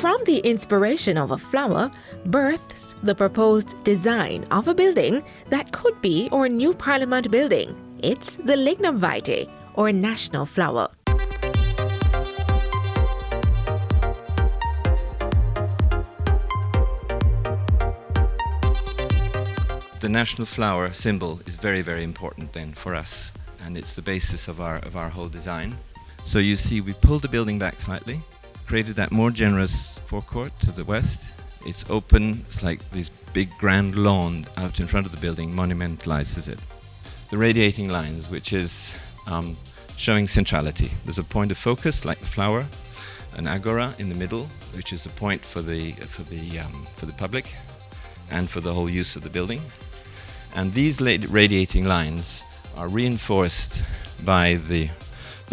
From the inspiration of a flower births the proposed design of a building that could be our new Parliament building. It's the Lignum Vitae, or national flower. The national flower symbol is very, very important then for us, and it's the basis of our whole design. So you see, we pulled the building back slightly, created that more generous forecourt to the west. It's open, it's like this big grand lawn out in front of the building monumentalizes it. The radiating lines, which is showing centrality. There's a point of focus like the flower, an agora in the middle, which is a point for the public and for the whole use of the building. And these radiating lines are reinforced by the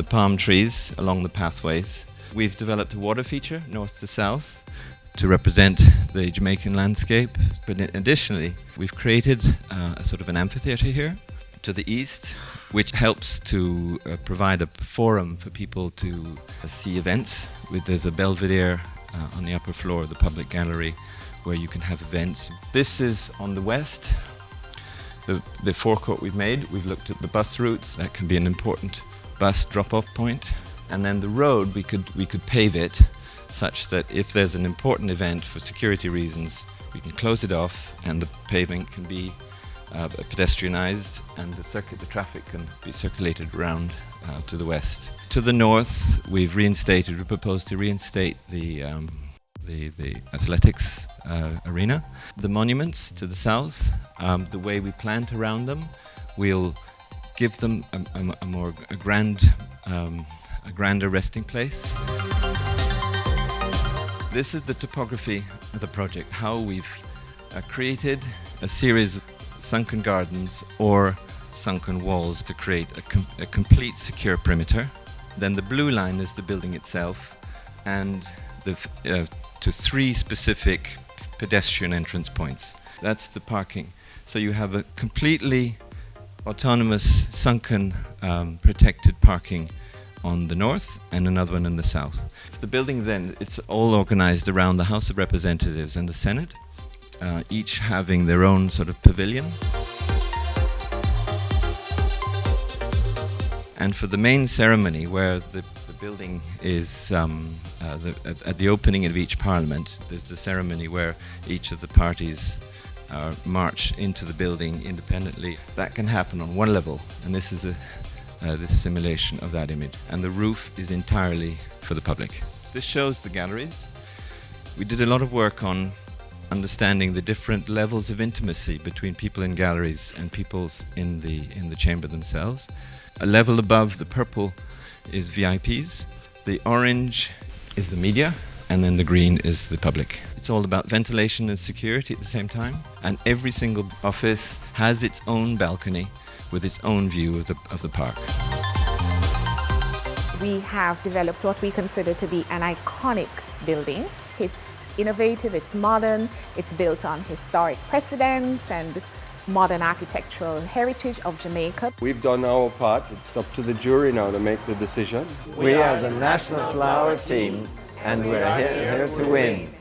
palm trees along the pathways. We've developed a water feature north to south to represent the Jamaican landscape, but additionally we've created a sort of an amphitheatre here to the east, which helps to provide a forum for people to see events. There's a belvedere on the upper floor of the public gallery where you can have events. This is on the west, the forecourt we've made. We've looked at the bus routes. That can be an important bus drop-off point. And then the road, we could pave it such that if there's an important event for security reasons, we can close it off and the pavement can be pedestrianized and the traffic can be circulated around to the west. To the north, we propose to reinstate the athletics arena. The monuments to the south, the way we plant around them, we'll give them a grander resting place. This is the topography of the project, how we've created a series of sunken gardens or sunken walls to create a complete secure perimeter. Then the blue line is the building itself, and to 3 specific pedestrian entrance points. That's the parking. So you have a completely autonomous, sunken, protected parking on the north and another one in the south. The building then, it's all organized around the House of Representatives and the Senate, each having their own sort of pavilion. And for the main ceremony, where the building is at the opening of each parliament, there's the ceremony where each of the parties march into the building independently. That can happen on one level, and this is this simulation of that image. And the roof is entirely for the public. This shows the galleries. We did a lot of work on understanding the different levels of intimacy between people in galleries and people in the chamber themselves. A level above the purple is VIPs, the orange is the media, and then the green is the public. It's all about ventilation and security at the same time, and every single office has its own balcony with its own view of the park. We have developed what we consider to be an iconic building. It's innovative, it's modern, it's built on historic precedents and modern architectural heritage of Jamaica. We've done our part. It's up to the jury now to make the decision. We are the National Flower Team, and we're here to win.